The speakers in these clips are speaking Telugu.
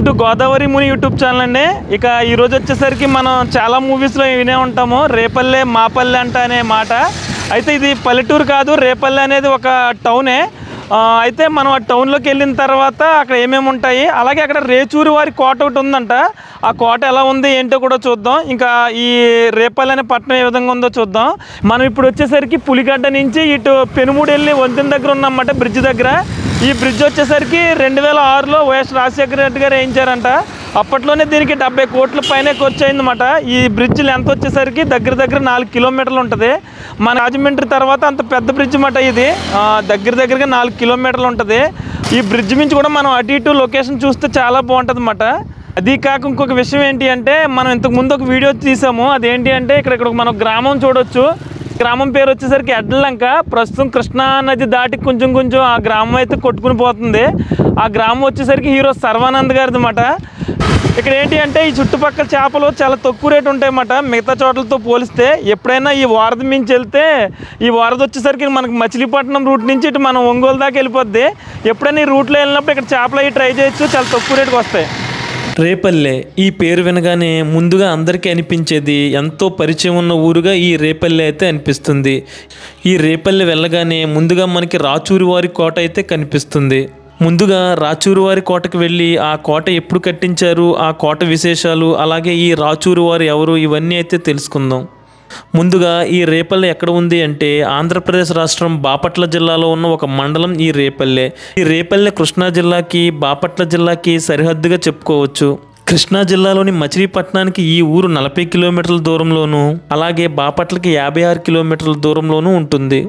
Welcome to Godavari Muni YouTube channel అండి. ఇక ఈరోజు వచ్చేసరికి మనం చాలా మూవీస్లో వినే ఉంటాము రేపల్లె మాపల్లె అంట అనే మాట. అయితే ఇది పల్లెటూరు కాదు, రేపల్లె అనేది ఒక టౌనే. అయితే మనం ఆ టౌన్లోకి వెళ్ళిన తర్వాత అక్కడ ఏమేమి ఉంటాయి, అలాగే అక్కడ రేచూరి వారి కోట ఒకటి ఉందంట. ఆ కోట ఎలా ఉంది ఏంటో కూడా చూద్దాం. ఇంకా ఈ రేపల్లె అనే పట్టణం ఏ విధంగా ఉందో చూద్దాం. మనం ఇప్పుడు వచ్చేసరికి పులిగడ్డ నుంచి ఇటు పెనుమూడు వెళ్ళి వంతెన దగ్గర ఉన్నామన్నమాట, బ్రిడ్జ్ దగ్గర. ఈ బ్రిడ్జ్ వచ్చేసరికి 2006లో వైఎస్ రాజశేఖర రెడ్డి గారు వేయించారంట. అప్పట్లోనే దీనికి 70 కోట్ల పైనే ఖర్చు అయిందన్నమాట. ఈ బ్రిడ్జ్ లెంత్ వచ్చేసరికి దగ్గర 4 కిలోమీటర్లు ఉంటుంది. మన రాజమండ్రి తర్వాత అంత పెద్ద బ్రిడ్జ్ అన్నమాట ఇది. దగ్గరగా 4 కిలోమీటర్లు ఉంటుంది. ఈ బ్రిడ్జ్ నుంచి కూడా మనం అటు ఇటు లొకేషన్ చూస్తే చాలా బాగుంటుంది అన్నమాట. అది కాక ఇంకొక విషయం ఏంటి అంటే, మనం ఇంతకుముందు ఒక వీడియో తీసాము. అదేంటి అంటే ఇక్కడ మనం గ్రామం చూడొచ్చు. గ్రామం పేరు వచ్చేసరికి ఎడ్లంక. ప్రస్తుతం కృష్ణా నది దాటి కొంచెం ఆ గ్రామం అయితే కొట్టుకుని పోతుంది. ఆ గ్రామం వచ్చేసరికి హీరో సర్వానంద్ గారిది అన్నమాట. ఇక్కడ ఏంటి అంటే ఈ చుట్టుపక్కల చేపలు చాలా తక్కువ రేటు ఉంటాయన్నమాట మిగతా చోట్లతో పోలిస్తే. ఎప్పుడైనా ఈ వారధి మించి వెళ్తే, ఈ వారధి వచ్చేసరికి మనకి మచిలీపట్నం రూట్ నుంచి ఇటు మనం ఒంగోలు దాకా వెళ్ళిపోద్ది. ఎప్పుడైనా ఈ రూట్లో వెళ్ళినప్పుడు ఇక్కడ చేపలు అవి ట్రై చేయొచ్చు, చాలా తక్కువ రేటుకి వస్తాయి. రేపల్లె ఈ పేరు వినగానే ముందుగా అందరికీ అనిపించేది ఎంతో పరిచయం ఉన్న ఊరుగా ఈ రేపల్లె అయితే అనిపిస్తుంది. ఈ రేపల్లె వెళ్ళగానే ముందుగా మనకి రాచూరి వారి కోట అయితే కనిపిస్తుంది. ముందుగా రాచూరి వారి కోటకు వెళ్ళి ఆ కోట ఎప్పుడు కట్టించారు, ఆ కోట విశేషాలు, అలాగే ఈ రాచూరి వారు ఎవరు, ఇవన్నీ అయితే తెలుసుకుందాం. ముందుగా ఈ రేపల్లె ఎక్కడ ఉంది అంటే, ఆంధ్రప్రదేశ్ రాష్ట్రం బాపట్ల జిల్లాలో ఉన్న ఒక మండలం ఈ రేపల్లె. ఈ రేపల్లె కృష్ణా జిల్లాకి, బాపట్ల జిల్లాకి సరిహద్దుగా చెప్పుకోవచ్చు. కృష్ణా జిల్లాలోని మచిలీపట్నానికి ఈ ఊరు 40 కిలోమీటర్ల దూరంలోనూ, అలాగే బాపట్లకి 56 కిలోమీటర్ల దూరంలోనూ ఉంటుంది.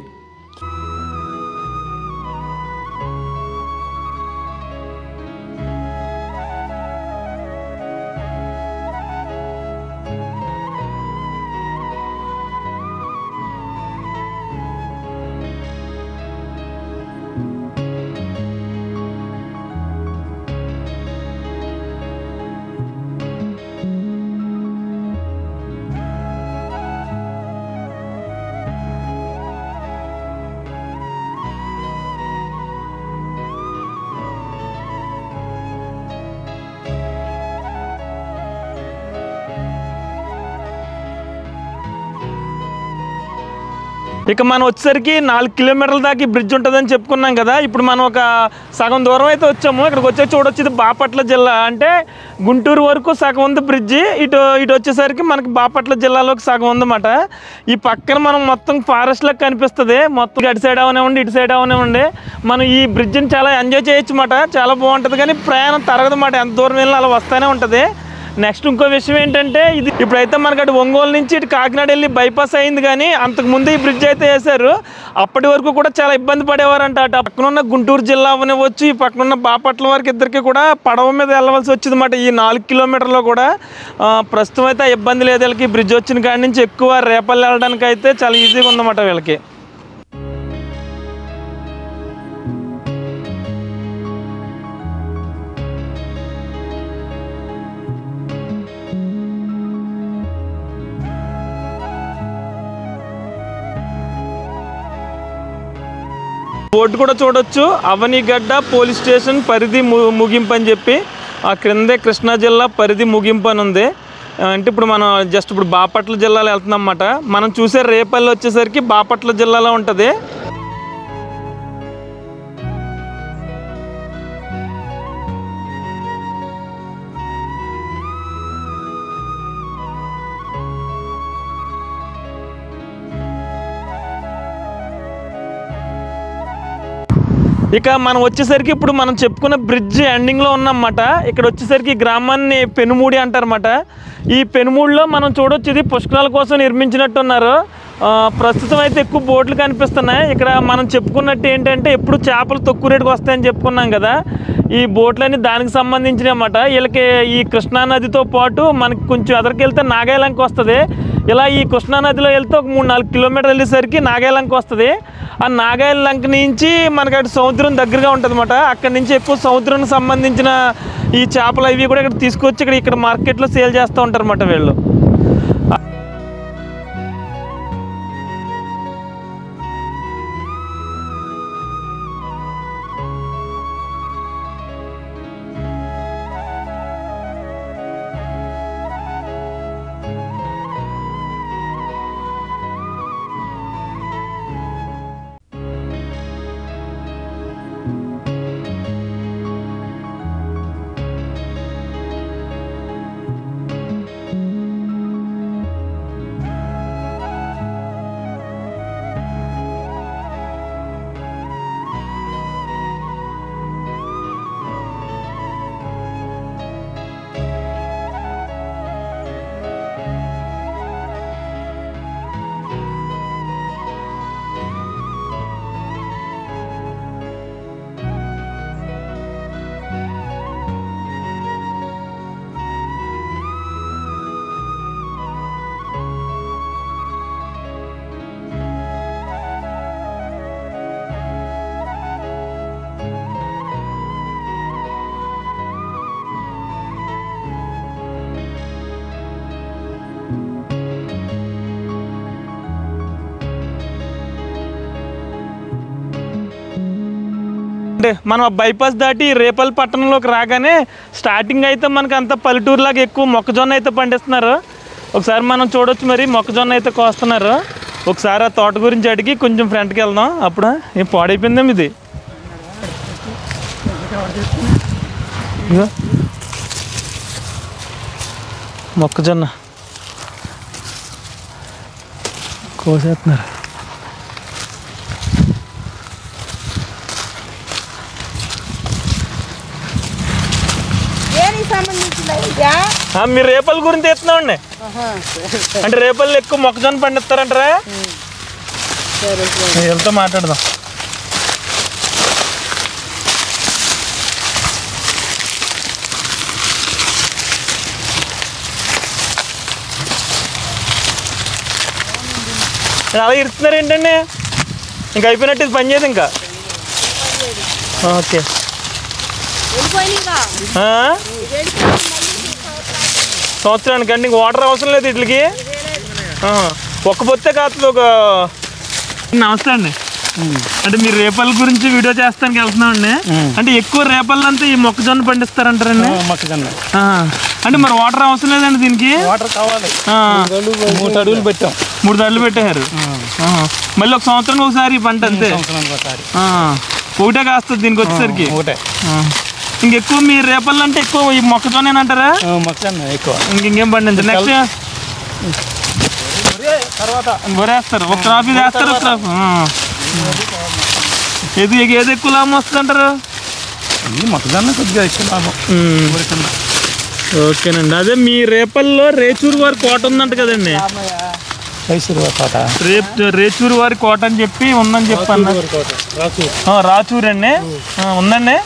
ఇక మనం వచ్చేసరికి 4 కిలోమీటర్ల దాకా బ్రిడ్జ్ ఉంటుందని చెప్పుకున్నాం కదా. ఇప్పుడు మనం ఒక సగం దూరం అయితే వచ్చాము. ఇక్కడికి వచ్చే చూడొచ్చు, ఇది బాపట్ల జిల్లా. అంటే గుంటూరు వరకు సగం ఉంది బ్రిడ్జి. ఇటు వచ్చేసరికి మనకి బాపట్ల జిల్లాలోకి సగం ఉందన్నమాట. ఈ పక్కన మనం మొత్తం ఫారెస్ట్ లాగా కనిపిస్తుంది. మొత్తం అటు సైడ్ అవనివ్వండి, ఇటు సైడ్ అవనివ్వండి, మనం ఈ బ్రిడ్జిని చాలా ఎంజాయ్ చేయొచ్చు అన్నమాట. చాలా బాగుంటుంది. కానీ ప్రయాణం తరగదన్నమాట, ఎంత దూరం వెళ్ళినా అలా వస్తూనే ఉంటుంది. నెక్స్ట్ ఇంకో విషయం ఏంటంటే, ఇది ఇప్పుడైతే మనకి అటు ఒంగోలు నుంచి ఇటు కాకినాడ వెళ్ళి బైపాస్ అయింది. కానీ అంతకుముందు ఈ బ్రిడ్జ్ అయితే వేశారు. అప్పటి వరకు కూడా చాలా ఇబ్బంది పడేవారంట. అటు పక్కన ఉన్న గుంటూరు జిల్లా అవనివ్వచ్చు, ఈ పక్కన ఉన్న బాపట్ల వారికి ఇద్దరికి కూడా పడవ మీద వెళ్ళవలసి వచ్చింది అన్నమాట. ఈ 4 కిలోమీటర్లో కూడా ప్రస్తుతం అయితే ఇబ్బంది లేదు వీళ్ళకి. బ్రిడ్జ్ వచ్చిన కాడి నుంచి ఎక్కువ రేపల్లె వెళ్ళడానికి అయితే చాలా ఈజీగా ఉందన్నమాట వీళ్ళకి. బోర్డు కూడా చూడొచ్చు, అవనిగడ్డ పోలీస్ స్టేషన్ పరిధి ముగింపు అని చెప్పి. ఆ క్రిందే కృష్ణా జిల్లా పరిధి ముగింపు అని ఉంది. అంటే ఇప్పుడు మనం జస్ట్ ఇప్పుడు బాపట్ల జిల్లాలో వెళ్తున్నాం అన్నమాట. మనం చూసే రేపల్లె వచ్చేసరికి బాపట్ల జిల్లాలో ఉంటుంది. ఇక మనం వచ్చేసరికి ఇప్పుడు మనం చెప్పుకున్న బ్రిడ్జ్ ఎండింగ్లో ఉన్నామన్నమాట. ఇక్కడ వచ్చేసరికి ఈ గ్రామాన్ని పెనుమూడి అంటారన్నమాట. ఈ పెనుమూడిలో మనం చూడొచ్చు, ఇది పుష్కరాల కోసం నిర్మించినట్టున్నారు. ప్రస్తుతం అయితే ఎక్కువ బోట్లు కనిపిస్తున్నాయి. ఇక్కడ మనం చెప్పుకున్నట్టు ఏంటంటే, ఎప్పుడు చేపలు తక్కువ రేటుకు వస్తాయని చెప్పుకున్నాం కదా. ఈ బోట్లన్నీ దానికి సంబంధించినవి అన్నమాట. వీళ్ళకి ఈ కృష్ణా నదితో పాటు మనకి కొంచెం ఎదరికి వెళ్తే నాగాయలంక వస్తుంది. ఇలా ఈ కృష్ణా నదిలో వెళ్తే ఒక 3-4 కిలోమీటర్లు వెళ్ళేసరికి నాగాయలంక వస్తుంది. ఆ నాగాయలంక నుంచి మనకి అటు సముద్రం దగ్గరగా ఉంటుంది అన్నమాట. అక్కడి నుంచి ఎక్కువ సముద్రానికి సంబంధించిన ఈ చేపలు అవి కూడా ఇక్కడ తీసుకొచ్చి ఇక్కడ మార్కెట్లో సేల్ చేస్తూ ఉంటారు అన్నమాట వీళ్ళు. అంటే మనం బైపాస్ దాటి రేపల్లి పట్టణంలోకి రాగానే స్టార్టింగ్ అయితే మనకి అంత పల్లెటూరులాగా ఎక్కువ మొక్కజొన్న అయితే పండిస్తున్నారు. ఒకసారి మనం చూడొచ్చు, మరి మొక్కజొన్న అయితే కోస్తున్నారు. ఒకసారి ఆ తోట గురించి అడిగి కొంచెం ఫ్రంట్కి వెళ్దాం. అప్పుడు ఏం పాడైపోయిందేమో ఇది. మొక్కజొన్న కోసేస్తున్నారు. మీరు రేపల్లి గురించి ఎత్తున్నామండి. అంటే రేపల్లి ఎక్కువ మొక్కజొన్న పండిస్తారంటారా? వెళ్తా మాట్లాడదాం. అలా ఇస్తున్నారు ఏంటండి? ఇంకా అయిపోయినట్టు ఇది పని చేయదు ఇంకా. ఓకే, సంవత్సరానికి అండి. ఇంక వాటర్ అవసరం లేదు వీటికి. ఒక్క పొత్తే కాదు. ఒక నమస్తే అండి. అంటే మీరు రేపల్లి గురించి వీడియో చేస్తానికి వెళ్తున్నామండి. అంటే ఎక్కువ రేపల్లి అంతా ఈ మొక్కజొన్న పండిస్తారంటారండి? మొక్కజొన్న. అంటే మరి వాటర్ అవసరం లేదండి దీనికి? వాటర్ కావాలి. 3 అడుగులు పెట్టాం. 3 అడుగులు పెట్టారు. మళ్ళీ ఒక సంవత్సరం ఒకసారి పంట అంతే? ఒకటే కాస్తుంది దీనికి వచ్చేసరికి. ఇంకెక్కువ మీ రేపల్లి అంటే ఎక్కువ ఈ మొక్కజొన్న అంటారా? మొక్కజొన్న ఎక్కువ. ఇంకేం పండించారు? నెక్స్ట్ తర్వాత వరేస్తారు. ఒక క్రాప్ ఇది వేస్తారు, ఒక క్రాప్. ఏది ఎక్కువ లాభం వస్తుంది అంటారు? మొక్కజొన్న కొద్దిగా ఎక్కువ లాభం. ఓకేనండి. అదే మీ రేపల్లో రేచూరు వారి కోట ఉందంట కదండి? రేచూరు వారి కోట అని చెప్పి ఉందని చెప్పాను. రాచూరు అండి ఉందండి.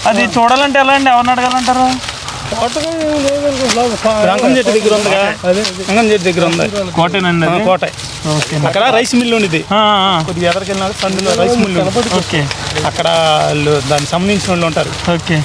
అది చూడాలంటే ఎలా అండి? ఎవరిని అడగాలంటారు? రంగం చెట్టు దగ్గర ఉందిగా, రంగం చెట్టు దగ్గర ఉంది కోటేనండి. కోట. అక్కడ రైస్ మిల్ ఉండేది. కొద్దిగా ఎదరికెళ్ళినా సందులో రైస్ మిల్. ఓకే, అక్కడ దానికి సంబంధించిన వాళ్ళు ఉంటారు. ఓకే.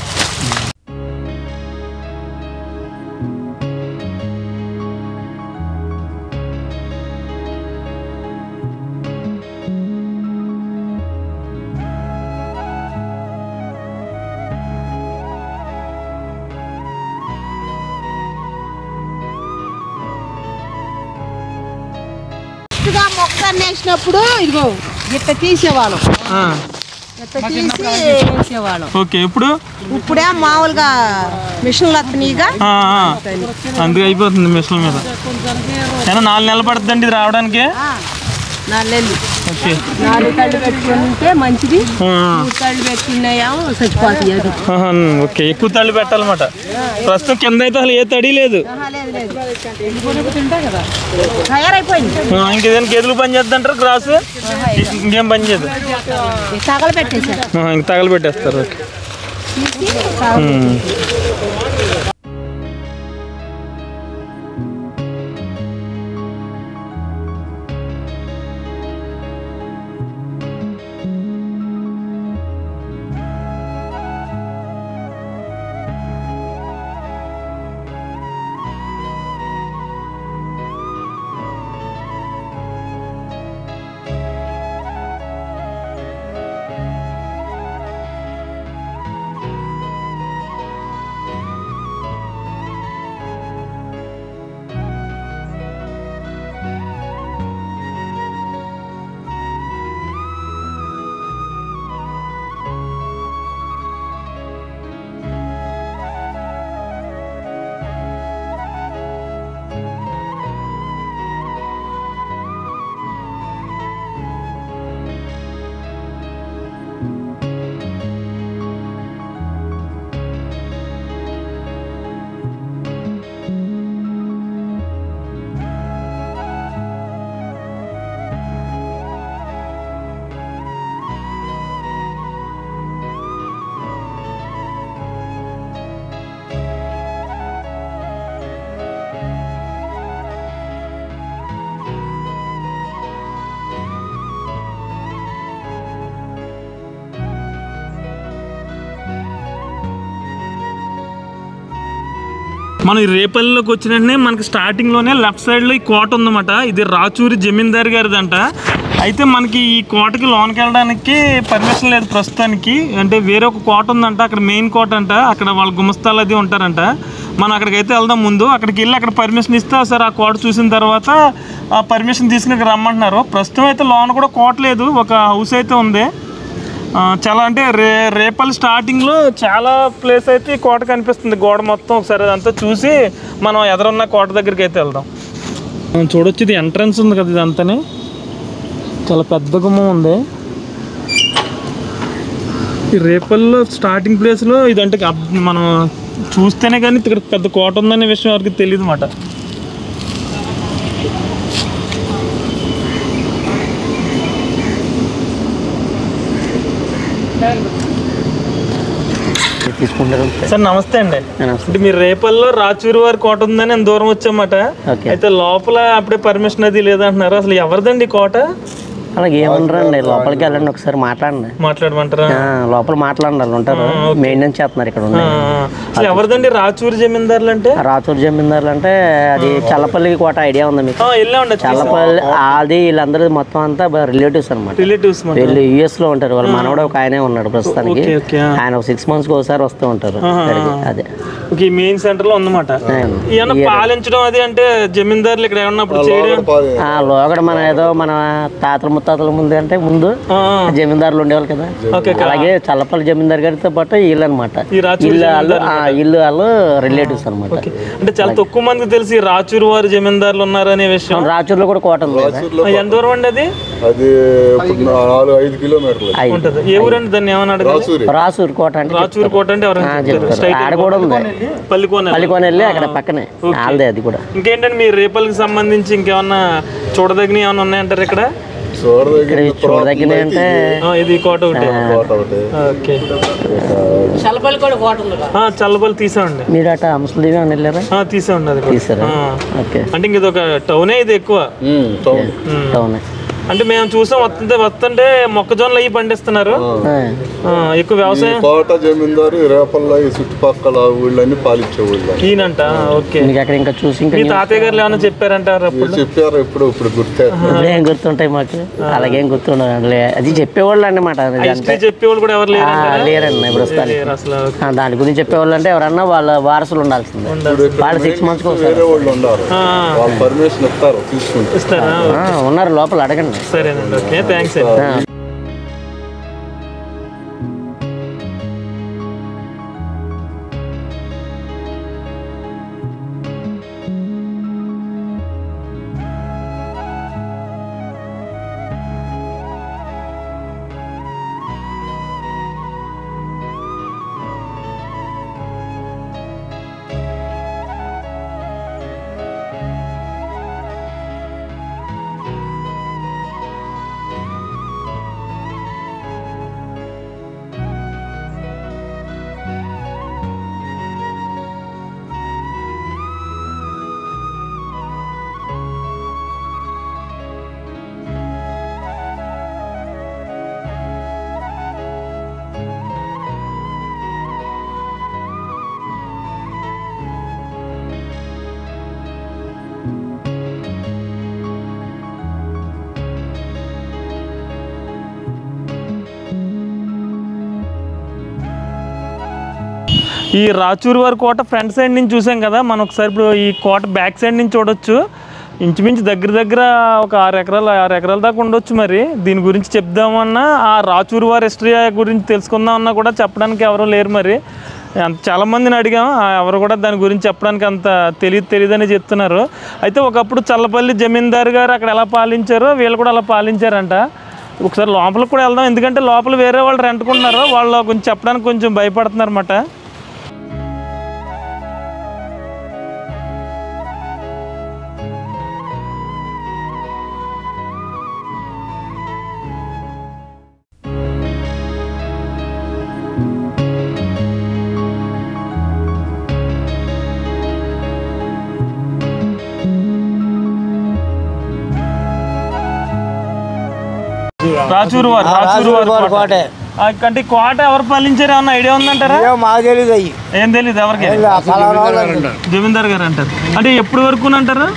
మొక్కజొన్న వేసినప్పుడు ఇదిగో ఇట్లా తీసేవాళ్ళం. ఓకే, ఇప్పుడే మామూలుగా మిషన్లు వస్తున్నాయిగా, అందుకే అయిపోతుంది మిషన్ మీద. 4 నెలలు పడుతుందండి ఇది రావడానికి? 4 నెలలు. ఓకే, 4 కళ్ళు పెట్టుకుని ఉంటే మంచిది. 3 కళ్ళు పెట్టుకున్నాయేమో చచ్చిపోతాయి. అది ఓకే, ఎక్కువ తడి పెట్టాలన్నమాట. ప్రస్తుతం కింద అయితే అసలు ఏ తడి లేదు. తయారైపోయింది. ఇంకేదైనా గేదెలు పని చేద్దంటారు? గ్రాస్ ఇంకేం పని చేయదు. తగలు పెట్టేసారు. ఇంక తగలు పెట్టేస్తారు. ఓకే. మనం ఈ రేపల్లిలోకి వచ్చిన వెంటనే మనకి స్టార్టింగ్లోనే లెఫ్ట్ సైడ్లో ఈ కోట ఉందన్నమాట. ఇది రాచూరి జమీందారు గారిదంట. అయితే మనకి ఈ కోటకి లోనికి వెళ్ళడానికి పర్మిషన్ లేదు ప్రస్తుతానికి. అంటే వేరే ఒక కోట ఉందంట, అక్కడ మెయిన్ కోట అంట, అక్కడ వాళ్ళ గుమస్తాలు అది ఉంటారంట. మనం అక్కడికైతే వెళ్దాం. ముందు అక్కడికి వెళ్ళి అక్కడ పర్మిషన్ ఇస్తే సార్ ఆ కోట చూసిన తర్వాత ఆ పర్మిషన్ తీసుకుని రమ్మంటున్నారు. ప్రస్తుతం అయితే లోన కూడా కోట లేదు, ఒక హౌస్ అయితే ఉంది. చాలా అంటే రేపల్లి స్టార్టింగ్లో చాలా ప్లేస్ అయితే ఈ కోట కనిపిస్తుంది, గోడ మొత్తం. ఒకసారి అదంతా చూసి మనం ఎదురున్న కోట దగ్గరికి అయితే వెళ్దాం. మనం చూడొచ్చు, ఇది ఎంట్రన్స్ ఉంది కదా, ఇదంతానే చాలా పెద్ద గుమ్మం ఉంది. ఈ రేపల్లో స్టార్టింగ్ ప్లేస్లో ఇదంటే మనం చూస్తేనే కానీ ఇక్కడ పెద్ద కోట ఉందనే విషయం ఎవరికి తెలియదు అన్నమాట. సార్ నమస్తే అండి. అంటే మీరు రేపల్లో రాచూరి వారి కోట ఉందని నేను దూరం వచ్చామాట. అయితే లోపల అప్పుడే పర్మిషన్ అది లేదంటున్నారు. అసలు ఎవరిదండి కోట? అలాగే ఏమన్నారండి, లోపలికి వెళ్ళండి, ఒకసారి మాట్లాడమంటారా? లోపల మాట్లాడాలి ఉంటారు, మెయింటెనెన్స్ చేస్తున్నారు ఇక్కడ. అసలు ఎవరిదండి రాచూరి జమీందారులు అంటే? రాచూరి జమీందారులు అంటే అది చల్లపల్లి కోట ఐడియా ఉంది మీకు? చల్లపల్లి అది వీళ్ళందరూ మొత్తం అంతా రిలేటివ్స్ అనమాట. వీళ్ళు యుఎస్ లో ఉంటారు. వాళ్ళ మనవడు ఒక ఆయనే ఉన్నాడు ప్రస్తుతానికి. ఆయన 6 months ఒకసారి వస్తూ ఉంటారు. అదే మెయిన్ సెంటర్ లో ఉందన్నమాట. పాలించడం అది అంటే జమీందారులు ఇక్కడ ఉన్నప్పుడు లోగడ మన ఏదో మన తాతల ముత్తాతల ముందు అంటే ముందు జమీందారులు ఉండేవాళ్ళు కదా. అలాగే చల్లపల్లి జమీందారు గారితో పాటు వీళ్ళు అనమాట. ఇల్లు వాళ్ళు రిలేటివ్స్ అనమాట. అంటే చాలా తక్కువ మందికి తెలిసి రాచూరు వారి జమీందారులు ఉన్నారు అనే విషయం. రాచూరులో కూడా కోట ఉంది. ఎంత దూరం అండి అది? 4-5 kilometers ఉంటుంది. ఏ ఊరు అండి దాన్ని ఏమన్నా అడగాలి? రాచూరు కోట అంటే. రాచూరు కోట అంటే ఆడ కూడా ఉంది, పల్లికోన వెళ్ళి అక్కడ పక్కనే వాళ్ళదే అది కూడా. ఇంకేంటంటే మీ రేపల్లికి సంబంధించి ఇంకేమన్నా చూడదగిన ఏమన్నా ఉన్నాయంటారు ఇక్కడ? చూడదగిన అంటే ఇది కోట ఒకటి. చల్లపల్లి తీసామండి. మీరు అట అంశదేవి అని వెళ్ళారా? తీసామండి. అది తీసారా? అంటే ఇంక ఇది ఒక టౌనే, ఇది ఎక్కువ టౌనే. అంటే మేము చూసాం వస్తుంటే మొక్కజొన్నలు అవి పండిస్తున్నారు ఎక్కువ వ్యవసాయం. కోట జమీందారు రేపల్ల చుట్టుపక్కల ఊళ్ళని పాలించే ఊళ్ళ ఈయనంట. ఓకే. ఇంకా చూసి మీ తాతయ్య గారు ఏమైనా చెప్పారంటారు? చెప్పారు. ఇప్పుడు ఏం గుర్తుంటాయి మాకు? అలాగేం గుర్తుండదు. అది చెప్పేవాళ్ళు అన్నమాట. చెప్పేవాళ్ళు కూడా ఎవరు లేరండి ప్రస్తుతానికి. దాని గురించి చెప్పేవాళ్ళు అంటే ఎవరన్నా వాళ్ళ వారసులు ఉండాల్సిందే. వాళ్ళు 6 months ఉన్నారు లోపల, అడగండి. సరేనండి. Okay, thanks. ఈ రాచూరి వారి కోట ఫ్రంట్ సైడ్ నుంచి చూసాం కదా మనం. ఒకసారి ఇప్పుడు ఈ కోట బ్యాక్ సైడ్ నుంచి చూడొచ్చు. ఇంచుమించు దగ్గర ఒక 6 ఎకరాల దాకా ఉండొచ్చు. మరి దీని గురించి చెప్దామన్నా, ఆ రాచూరి వారి హిస్టరీ గురించి తెలుసుకుందామన్నా కూడా చెప్పడానికి ఎవరూ లేరు. మరి చాలామందిని అడిగాం, ఎవరు కూడా దాని గురించి చెప్పడానికి అంత తెలియదని చెప్తున్నారు. అయితే ఒకప్పుడు చల్లపల్లి జమీందారు గారు అక్కడ ఎలా పాలించారో వీళ్ళు కూడా అలా పాలించారంట. ఒకసారి లోపలికి కూడా వెళ్దాం, ఎందుకంటే లోపల వేరే వాళ్ళు రెంట్కుంటున్నారు. వాళ్ళు కొంచెం చెప్పడానికి కొంచెం భయపడుతున్నారు అన్నమాట. రాచూరు వారి కోట అంటే కోట ఎవరు పాలించారు ఏమన్నా ఐడియా ఉందంటారా? మాకు తెలియదు. ఏం తెలియదు ఎవరికి? జమీందార్ గారు అంటారు. అంటే ఎప్పటి వరకు అంటారా?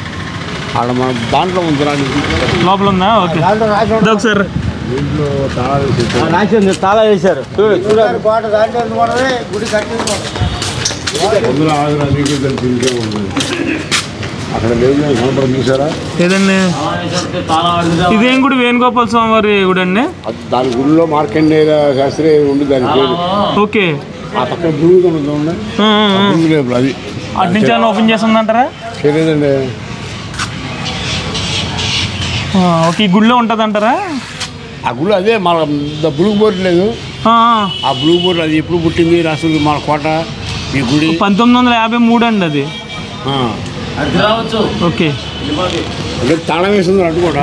ఆడ మన దాంట్లో ఉంది లోపల ఉందా? ఓకే ఒకసారి తాళా వేశారు అక్కడ లేదు చూసారా ఏదండి ఇదేం గుడి? వేణుగోపాల స్వామి వారి గుడి అండి. దాని గుడిలో మార్కండేయ శాస్త్రి ఉంది దాని పేరు. ఓకే ఆ పక్కన బ్లూ ఉంది అది అటు నుంచి ఏమైనా ఓపెన్ చేసి ఉందంటారా? లేదండి. ఓకే ఈ గుడిలో ఉంటుంది అంటారా? ఆ గుడి అదే మన బ్లూ బోర్డు లేదు, ఆ బ్లూ బోర్డు అది ఎప్పుడు పుట్టింది రాష్ట్ర మన కోట ఈ గుడి 1953 అండి అది. ఓకే అదే తాళం వేస్తుంది అటు కూడా.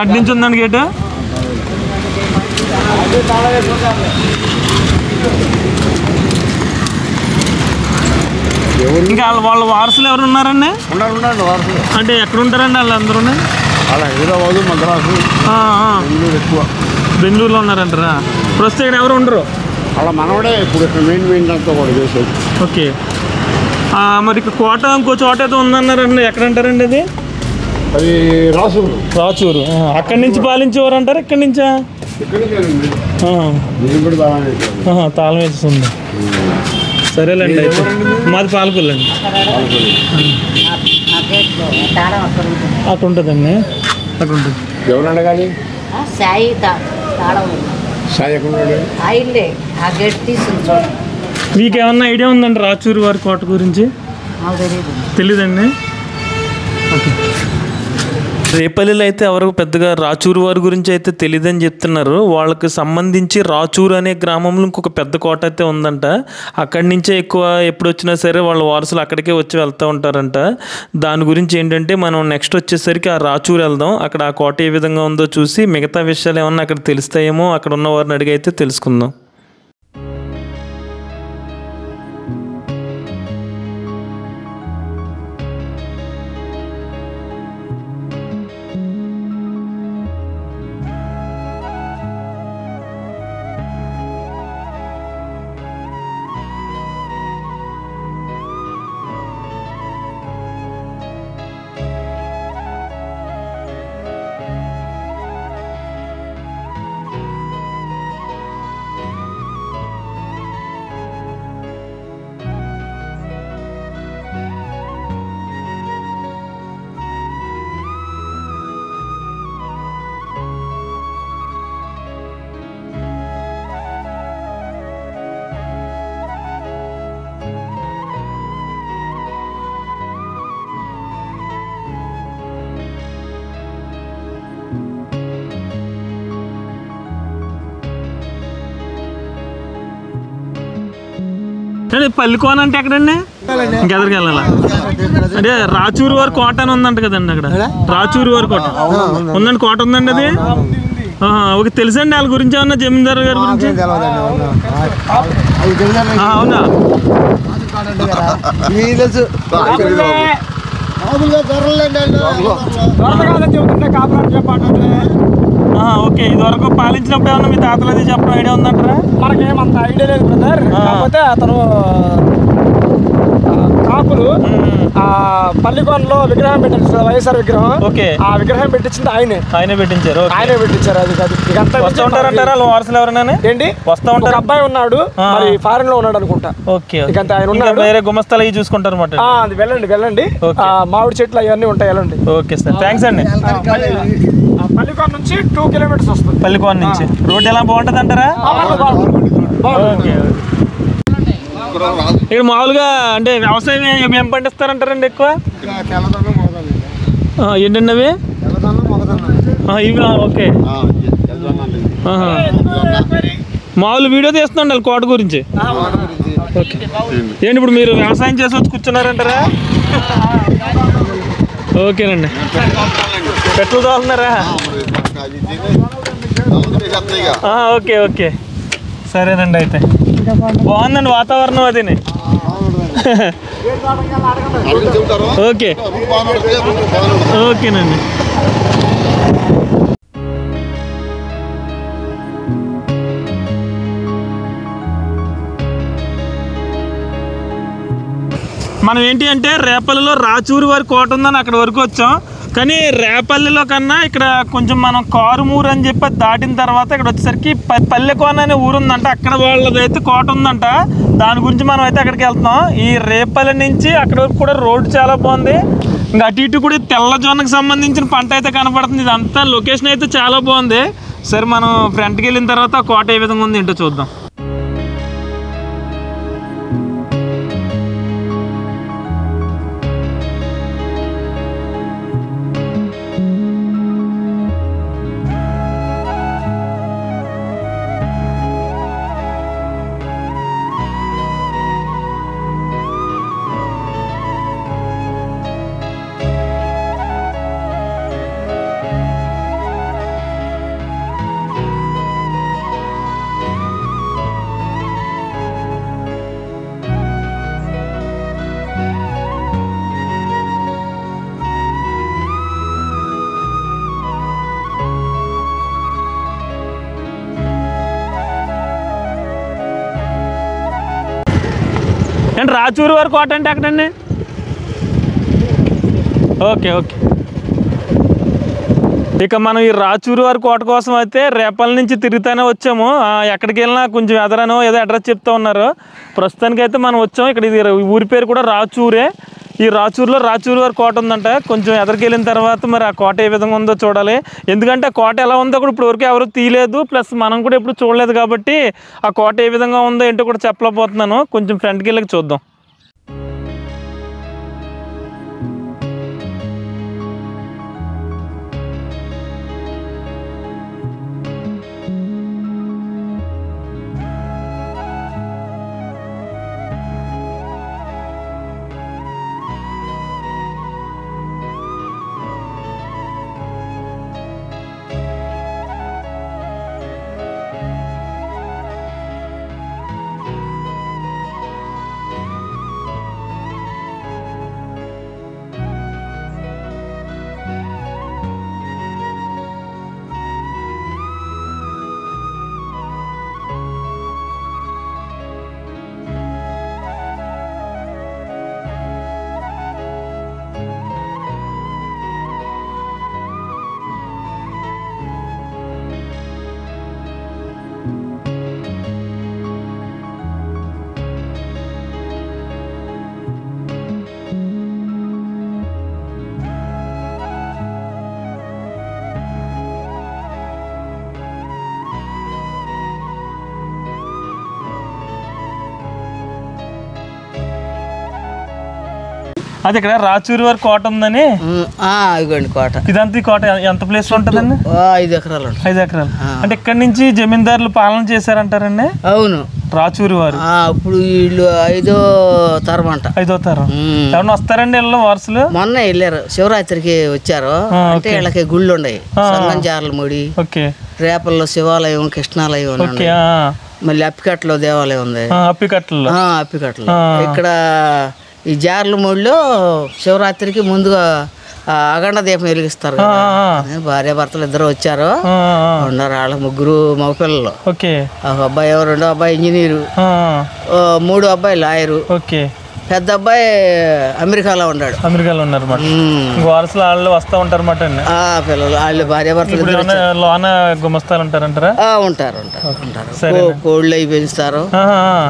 అటు నుంచి ఉందండి గేటు. ఇంకా వాళ్ళ వారసులు ఎవరు ఉన్నారండి? అంటే ఎక్కడ ఉంటారండి వాళ్ళందరూ? హైదరాబాదు, మద్రాసు, ఎక్కువ బెంగళూరులో ఉన్నారంటారా? ప్రస్తుతం ఇక్కడ ఎవరు ఉండరు? అలా మనవాడే ఇప్పుడు ఇక్కడ మెయిన్ అంతా కూడా చేసేది. ఓకే మరి కోట ఇంకో చోట అయితే ఉందన్నారండి, ఎక్కడ అంటారండి అది? అది రాచూరు. అక్కడి నుంచి పాలించేవారు అంటారు, ఇక్కడి నుంచా? తాళం వేస్తుంది. సరేలేండి అయితే మాది పాలకొల్లండి. అక్కడ ఉంటుందండి, అక్కడ ఉంటుంది. ఎవరు అడగాలి? సాయి సాయి ఎక్కడ? మీకేమన్నా ఐడియా ఉందండి రాచూరు వారి కోట గురించి? తెలీదండి. ఓకే రేపల్లిలో అయితే ఎవరికి పెద్దగా రాచూరు వారి గురించి అయితే తెలియదని చెప్తున్నారు. వాళ్ళకి సంబంధించి రాచూరు అనే గ్రామంలో ఇంకొక పెద్ద కోట అయితే ఉందంట. అక్కడి నుంచే ఎక్కువ ఎప్పుడు వచ్చినా సరే వాళ్ళ వారసులు అక్కడికే వచ్చి వెళ్తూ ఉంటారంట. దాని గురించి ఏంటంటే మనం నెక్స్ట్ వచ్చేసరికి ఆ రాచూరు వెళ్దాం. అక్కడ ఆ కోట ఏ విధంగా ఉందో చూసి మిగతా విషయాలు ఏమన్నా అక్కడ తెలుస్తాయేమో అక్కడ ఉన్న వారిని అడిగి అయితే తెలుసుకుందాం. పల్లికోన అంటే ఎక్కడండి? ఇంకెదరికి వెళ్ళాలా? అంటే రాచూరు వారి కోట అని ఉందంట కదండి అక్కడ. రాచూరు వారి కోట ఉందండి, కోట ఉందండి అది. ఓకే తెలుసండి వాళ్ళ గురించి ఏమన్నా? జమీందారు గారి గురించి? అవునా? ఓకే ఇదివరకు పాలించినప్పుడు ఏమన్నా మీ తాతలు అది చెప్పడం ఐడియా ఉందంటారా? మనకేమంత ఐడియా లేదు బ్రదర్. కాకపోతే అతను కాపులు ఆ పల్లికోనలో విగ్రహం పెట్టించారు, వైఎస్ఆర్ విగ్రహం. ఓకే ఆ విగ్రహం పెట్టించింది ఆయనే పెట్టించారు. ఆయనే పెట్టించారు. అది కాదు వస్తూ ఉంటారంటారా వారసులు ఎవరైనా? ఏంటి వస్తూ ఉంటారు. ఒక అబ్బాయి ఉన్నాడు, మరి ఫారెన్ లో ఉన్నాడు అనుకుంటా. ఓకే ఇకంత ఆయన ఉన్నాడు. వేరే గుమస్తాలు అవి చూసుకుంటారు అన్నమాట. అది వెళ్ళండి. మామిడి చెట్లు అవన్నీ ఉంటాయి, వెళ్ళండి. ఓకే సార్ థ్యాంక్స్ అండి. పల్లికోన నుంచి 2 కిలోమీటర్స్ వస్తుంది. పల్లికోన నుంచి రోడ్ ఎలా బాగుంటుంది అంటారా? ఓకే ఇక్కడ మామూలుగా అంటే వ్యవసాయం ఏం పండిస్తారంటారండి ఎక్కువ? ఏంటండి అవి? ఇవి ఓకే మామూలు వీడియో తీస్తున్నాండి కోట గురించి. ఓకే ఏంటి ఇప్పుడు మీరు వ్యవసాయం చేసి వచ్చి కూర్చున్నారంటారా? ఓకేనండి. పెట్రోల్ తోలుతున్నారా? ఓకే సరేనండి. అయితే బాగుందండి వాతావరణం అదిని. ఓకేనండి. మనం ఏంటి అంటే రేపల్లిలో రాచూరి వారి కోట ఉందని అక్కడ వరకు వచ్చాం. కానీ రేపల్లిలో కన్నా ఇక్కడ కొంచెం మనం కారుమూరు అని చెప్పి దాటిన తర్వాత ఇక్కడ వచ్చేసరికి పల్లెకోన అనే ఊరు ఉందంట. అక్కడ వాళ్ళదైతే కోట ఉందంట. దాని గురించి మనం అయితే అక్కడికి వెళ్తున్నాం. ఈ రేపల్లి నుంచి అక్కడ వరకు కూడా రోడ్డు చాలా బాగుంది. ఇంకా అటు ఇటు కూడా తెల్లజొన్నకు సంబంధించిన పంట అయితే కనపడుతుంది. ఇదంతా లొకేషన్ అయితే చాలా బాగుంది. సరే మనం ఫ్రంట్కి వెళ్ళిన తర్వాత కోట ఏ విధంగా ఉంది ఏంటో చూద్దాం. అండ్ రాచూరి వారి కోట అంటే ఎక్కడండి? Okay okay. ఇక మనం ఈ రాచూరి వారి కోట కోసం అయితే రేపల్లి నుంచి తిరుగుతానే వచ్చాము. ఎక్కడికి వెళ్ళినా కొంచెం ఎదరనో ఏదో అడ్రస్ చెప్తూ ఉన్నారు. ప్రస్తుతానికి అయితే మనం వచ్చాము. ఇక్కడ ఇది ఊరి పేరు కూడా రాచూరే. ఈ రాచూరులో రాచూరి వారి కోట ఉందంట. కొంచెం ఎదరికి వెళ్ళిన తర్వాత మరి ఆ కోట ఏ విధంగా ఉందో చూడాలి. ఎందుకంటే ఆ కోట ఎలా ఉందో కూడా ఇప్పుడు వరకు ఎవరు తీయలేదు, ప్లస్ మనం కూడా ఎప్పుడు చూడలేదు కాబట్టి ఆ కోట ఏ విధంగా ఉందో ఏంటో కూడా చెప్పలేకపోతున్నాను. కొంచెం ఫ్రంట్కి వెళ్ళి చూద్దాం. అది ఇక్కడ రాచూరి వారి కోట ఉందని. ఇదిగోండి కోట. ఇదంతా ఈ కోట ఎంత ప్లేస్ లో ఉంటుందండి? 5 ఎకరాలు. 5 ఎకరాలు అంటే ఇక్కడ నుంచి జమీందారులు పాలన చేశారంటారండి? అవును, రాచూరి వారు. ఇప్పుడు వీళ్ళు 5వ తరం అంట. 5వ తరం. ఎవరైనా వస్తారండి వీళ్ళు వారసులు? మొన్న వెళ్ళారు, శివరాత్రికి వచ్చారు. అంటే వీళ్ళకి గుళ్ళు ఉన్నాయి. సంగంజార్ల ముడి, రేపల్లో శివాలయం, కృష్ణాలయం, మళ్ళీ అప్పికట్లో దేవాలయం ఉంది. అప్పికట్లో ఇక్కడ ఈ జార్ల మూడిలో శివరాత్రికి ముందుగా అఖండ దీపం వెలిగిస్తారు. భార్యాభర్తలు 2 వచ్చారు. ఉన్నారు వాళ్ళ 3 మగపిల్లలు. ఒక అబ్బాయి, 2వ అబ్బాయి ఇంజనీరు, 3వ అబ్బాయి లాయరు, పెద్ద అబ్బాయి అమెరికాలో ఉన్నాడు. అమెరికాలో ఉన్నారు. వారసులు వాళ్ళు వస్తూ ఉంటారు అన్నమాట. పిల్లలు వాళ్ళు భార్యాభర్తలు గుమస్తాలు ఉంటారంటారా? ఉంటారు. కోళ్ళు అవి పెంచుతారు.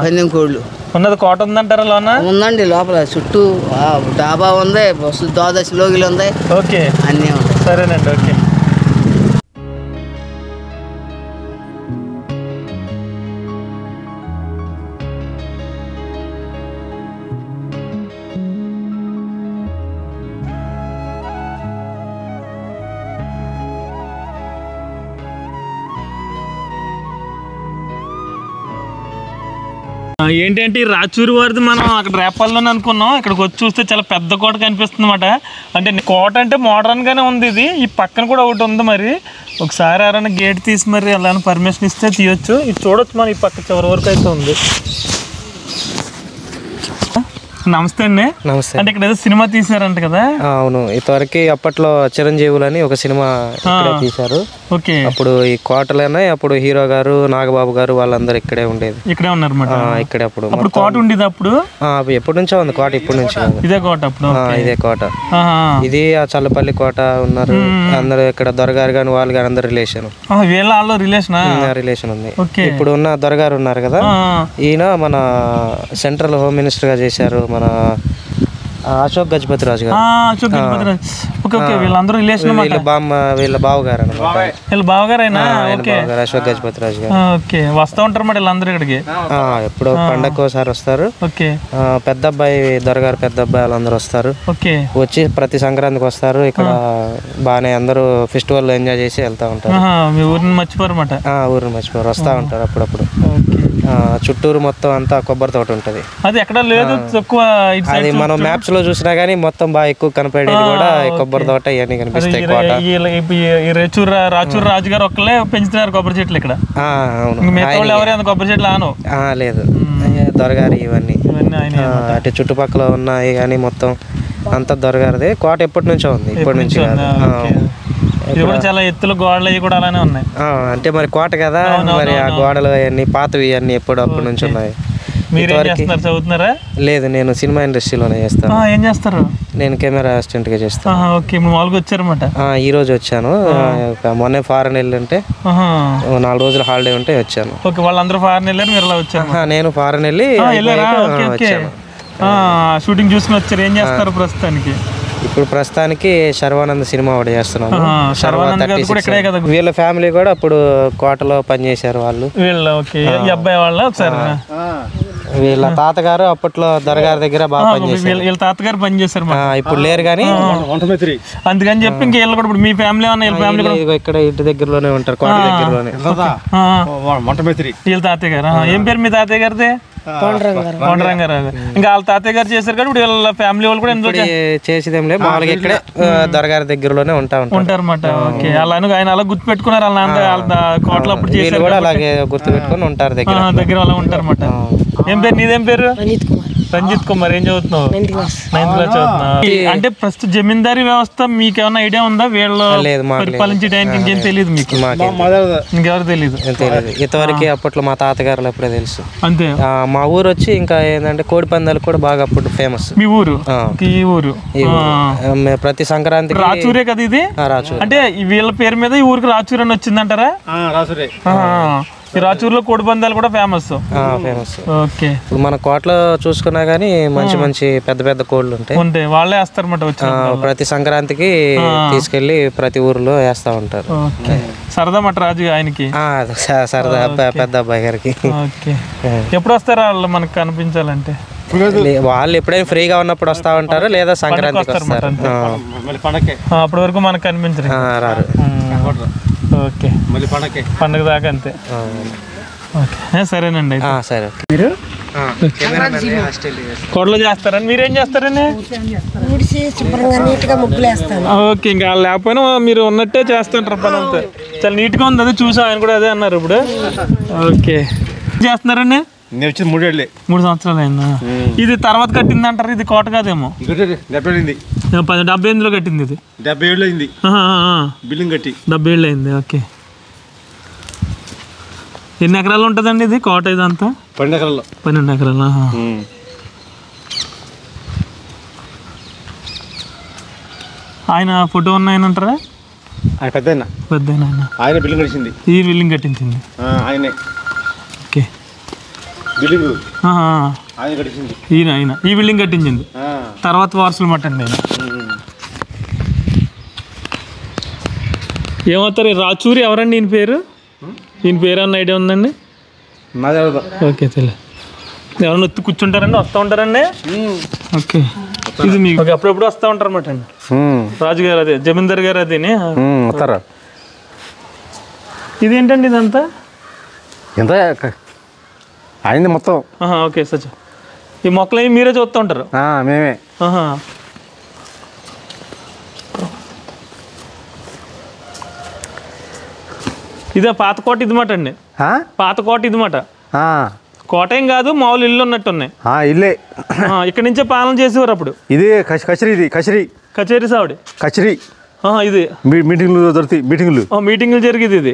పందెం కోళ్ళు ఉన్నది కోట ఉందంటారా? లోన ఉందండి. లోపల చుట్టూ డాబా ఉంది, బస్సు ద్వాదశి లోగిలు ఉంది. అన్నీ ఉన్నాయి. సరేనండి. ఓకే. ఏంటంటే రాచూరి వారిది మనం అక్కడ రేపల్లోనే అనుకున్నాం. ఇక్కడికి వచ్చి చూస్తే చాలా పెద్ద కోట కనిపిస్తుంది అన్నమాట. అంటే కోట అంటే మోడర్న్గానే ఉంది. ఇది ఈ పక్కన కూడా ఒకటి ఉంది. మరి ఒకసారి ఎవరైనా గేట్ తీసి మరి అలా పర్మిషన్ ఇస్తే తీయొచ్చు. ఇది చూడొచ్చు మనం. ఈ పక్క చివరి వరకు అయితే ఉంది. నమస్తే అండి. నమస్తే. అంటే ఇక్కడ ఏదో సినిమా తీసారంట కదా? అవును, ఇంతవరకు అప్పట్లో చిరంజీవులని ఒక సినిమా ఇక్కడే తీశారు. ఓకే. అప్పుడు ఈ కోటలోనే అప్పుడు హీరో గారు నాగబాబు గారు వాళ్ళందరూ ఇక్కడే ఉండేది. ఇక్కడే ఉన్నారు ఇక్కడే. అప్పుడు కోట ఉండేది అప్పుడు ఎప్పటి నుంచో ఉంది కోట, ఇప్పటి నుంచి ఇదే కోట. అప్పుడు ఇదే కోట. ఇది ఆ చల్లపల్లి కోట ఉన్నారు అందరు ఇక్కడ. దొరగారు గాని వాళ్ళు కానీ అందరు రిలేషన్. రిలేషన్ ఉంది. ఇప్పుడు ఉన్న దొరగారు ఉన్నారు కదా, ఈయన మన సెంట్రల్ హోమ్ మినిస్టర్ గా చేశారు మన అశోక్ గజపతి రాజు గారు. వీళ్ళ బావగారు అశోక్ గజపతి రాజు గారు. వస్తూ ఉంటారు మాట వీళ్ళందరూ ఇక్కడికి. ఎప్పుడు పండగ ఒకసారి వస్తారు. పెద్ద అబ్బాయి దొరగారు పెద్ద అబ్బాయి వాళ్ళందరూ వస్తారు. వచ్చి ప్రతి సంక్రాంతికి వస్తారు. ఇక్కడ బాగానే అందరూ ఫెస్టివల్ ఎంజాయ్ చేసి వెళ్తా ఉంటారు. ఊరిని మర్చిపోరు అన్నమాట. ఊరిని మర్చిపోరు, వస్తూ ఉంటారు అప్పుడప్పుడు. చుట్టూరు మొత్తం అంతా కొబ్బరి తోట ఉంటది. అది ఎక్కడ లేదు తక్కువ. అది మనం మ్యాప్స్ లో చూసినా గానీ మొత్తం బాగా ఎక్కువ కనపడేది కూడా కొబ్బరి తోట ఇవన్నీ కనిపిస్తాయి. రాచూరు రాజుగారు ఒక్కలే పెంచుతున్నారు కొబ్బరి చెట్లు ఇక్కడ. కొబ్బరి చెట్లు లేదు, దొరగారు ఇవన్నీ అటు చుట్టుపక్కల ఉన్నాయి కానీ మొత్తం అంతా దొరగారిదే. కోట ఎప్పటి నుంచో ఉంది, ఇప్పటి నుంచి కాదు. చాలా ఎత్తుల గోడలు అవి కూడా అలానే ఉన్నాయి. అంటే మరి కోట కదా, మరి ఆ గోడలు అవన్నీ పాతవి అన్ని ఎప్పుడు అప్పటి నుంచి ఉన్నాయి. చదువుతున్నారా? లేదు, నేను సినిమా ఇండస్ట్రీలోనే చేస్తాను. ఏం చేస్తారు? నేను కెమెరా అసిస్టెంట్ గా చేస్తాను. మామూలుగా వచ్చారన్నమాట. ఈ రోజు వచ్చాను. మొన్నే ఫారెన్ వెళ్ళుంటే 4 రోజులు హాలిడే ఉంటే వచ్చాను. వాళ్ళందరూ ఫారెన్ వెళ్ళారు, మీరు ఇలా వచ్చారు? నేను ఫారెన్ వెళ్ళి షూటింగ్ చూసుకుని వచ్చారు. ఏం చేస్తారు ప్రస్తుతానికి? ఇప్పుడు ప్రస్తుతానికి శర్వానంద్ సినిమా ఒకటి చేస్తున్నాము. వీళ్ళ ఫ్యామిలీ కూడా అప్పుడు కోటలో పనిచేశారు వాళ్ళు. అబ్బాయి వాళ్ళ ఒకసారి వీళ్ళ తాతగారు అప్పట్లో దొరగారి దగ్గర బాగా పనిచేశారు. వీళ్ళ తాతగారు పనిచేశారు, ఇప్పుడు లేరు కానీ. అందుకని చెప్పి ఇంకా వీళ్ళు కూడా మీ ఫ్యామిలీ ఇక్కడ ఇంటి దగ్గరలోనే ఉంటారు, కోట దగ్గరలోనే. వీళ్ళ తాతయ్య గారు. ఏం పేరు మీ తాతయ్య గారిది? కొండరంగారావు. ఇంకా వాళ్ళ తాతయ్య గారు చేశారు కాబట్టి ఇప్పుడు వీళ్ళ ఫ్యామిలీ వాళ్ళు కూడా ఎందుకు చేసేదేం లేదు, మామూలుగా ఇక్కడే దొరగారి దగ్గరలోనే ఉంటారు అన్నమాట. ఓకే. అలానే ఆయన అలా గుర్తు పెట్టుకున్నారు వాళ్ళ కోటలో అప్పుడు చేశారు కూడా అలాగే గుర్తు పెట్టుకుని ఉంటారు దగ్గర అలా ఉంటారు అన్నమాట. ఏం పేరు నీదేం పేరు? రంజిత్ కుమార్. ఏం చదువుతున్నావు? 9th క్లాస్ చదువుతున్నావు. అంటే ప్రస్తుత జమీందారీ వ్యవస్థ మీకు ఏమన్నా ఐడియా ఉందా? వీళ్ళు పరిపాలించే టైంకి ఇంకేం తెలియదు మీకు? ఇంకెవరు తెలియదు. ఇంతవరకు అప్పట్లో మా తాతగారులు ఎప్పుడే తెలుసు. అంతే. మా ఊరు వచ్చి ఇంకా ఏంటంటే కోడి పందాలు కూడా బాగా అప్పుడు ఫేమస్. మీ ఊరు? ఈ ఊరు ప్రతి సంక్రాంతికి. రాచూరే కదా ఇది? రాచూరు. అంటే వీళ్ళ పేరు మీద ఈ ఊరికి రాచూరు అని వచ్చిందంటారా? రాచూరే. ఈ రాచూరులో కోడి పందాలు కూడా ఫేమస్. ఓకే. ఇప్పుడు మన కోటలో చూసుకున్నా గానీ మంచి మంచి పెద్ద పెద్ద కోళ్ళు ఉంటాయి. వాళ్ళే వేస్తారన్నమాట. ప్రతి సంక్రాంతికి తీసుకెళ్లి ప్రతి ఊర్లో వేస్తా ఉంటారు. సరదా మాట రాజు ఆయనకి. సరదా పెద్ద అబ్బాయి గారికి. ఎప్పుడు వస్తారా వాళ్ళు మనకు కనిపించాలంటే? వాళ్ళు ఎప్పుడైనా ఫ్రీగా ఉన్నప్పుడు వస్తా ఉంటారు, లేదా సంక్రాంతికి వస్తారు. అప్పటి వరకు మనకు కనిపించరు, రారు. ఓకే. పండుగ దాకా అంతే. ఓకే, సరేనండి. సరే. మీరు కోడలు చేస్తారండి? మీరేం చేస్తారండి? ఓకే. ఇంకా లేకపోయినా మీరు ఉన్నట్టే చేస్తుంటారు పని అంతా. చాలా నీట్గా ఉంది, అదే చూసాం, ఆయన కూడా అదే అన్నారు ఇప్పుడు. ఓకే. చేస్తున్నారండి? నేను వచ్చి 3 సంవత్సరాలు అయిందా? ఇది తర్వాత కట్టింది అంటారు, ఇది కోట కాదేమో? 70 కట్టింది ఇది. 70 ఏళ్ళు అయింది బిల్డింగ్ కట్టి. 70 ఏళ్ళు అయింది. ఓకే. ఎన్ని ఎకరాలు ఉంటుందండి ఇది కోట? ఇదంతా 12 ఎకరాలు. 12 ఎకరాలు. ఆయన ఫోటో ఉన్నాయనంటారా? ఆయన పెద్ద ఆయన బిల్డింగ్ కట్టింది. ఈ బిల్డింగ్ కట్టించింది ఆయనే. ఓకే. బిల్డింగ్ ఈయన ఈ బిల్డింగ్ కట్టించింది, తర్వాత వారసులు మట్టండి ఆయన. ఏమవుతారు? రాచూరి ఎవరండి ఈయన పేరు? ఈయన పేరు అన్న ఐడియా ఉందండి? ఓకే. తెలియదు. ఎవరైనా వచ్చి కూర్చుంటారండి, వస్తూ ఉంటారండి? ఓకే. ఇది మీకు అప్పుడప్పుడు వస్తూ ఉంటారు అన్నమాట అండి. రాజుగారు అదే జమీందార్ గారు అదే ఇదేంటండి ఇదంతా? అయింది మొత్తం. ఓకే. సచ్ ఈ మొక్కలు అవి మీరే చూస్తూ ఉంటారు? మేమే. ఇదే పాత కోట ఇది మాట అండి? పాత కోట ఇది మాట. కోట ఏం కాదు, మామూలు ఇల్లు ఉన్నట్టున్నాయి. ఇల్లే. ఇక్కడ నుంచే పాలన చేసేవారు అప్పుడు. ఇది కచేరీ, ఇది కచేరీ సావిడి కచేరీ. ఇది మీటింగ్లు దొరుకుతాయి, మీటింగ్లు జరిగేది ఇది.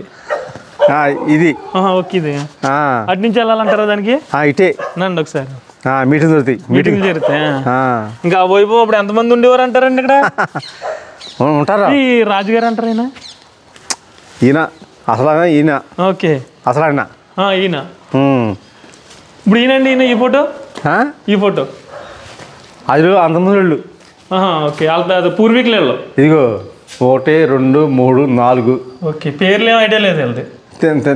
ఇది ఓకే. ఇది అటు నుంచి వెళ్ళాలంటారా దానికి? ఇటే నండి ఒకసారి. మీటింగ్ దొరుకుతాయి, మీటింగ్లు జరుగుతాయి. ఇంకా వైపు అప్పుడు ఎంతమంది ఉండేవారు అంటారండి ఇక్కడ? ఉంటారా? ఈ రాజుగారు అంటారు ఈయన? ఈయన అసలు ఈయన. ఓకే. అసలు ఆయన ఈయన. ఇప్పుడు ఈయనండి, ఈయన ఈ ఫోటో అది అంతమంది వాళ్ళు. ఓకే. వాళ్ళ పూర్వీకులలో ఇదిగో 1 2 3 4. ఓకే. పేర్లు ఏం ఐడియా లేదు వెళ్తే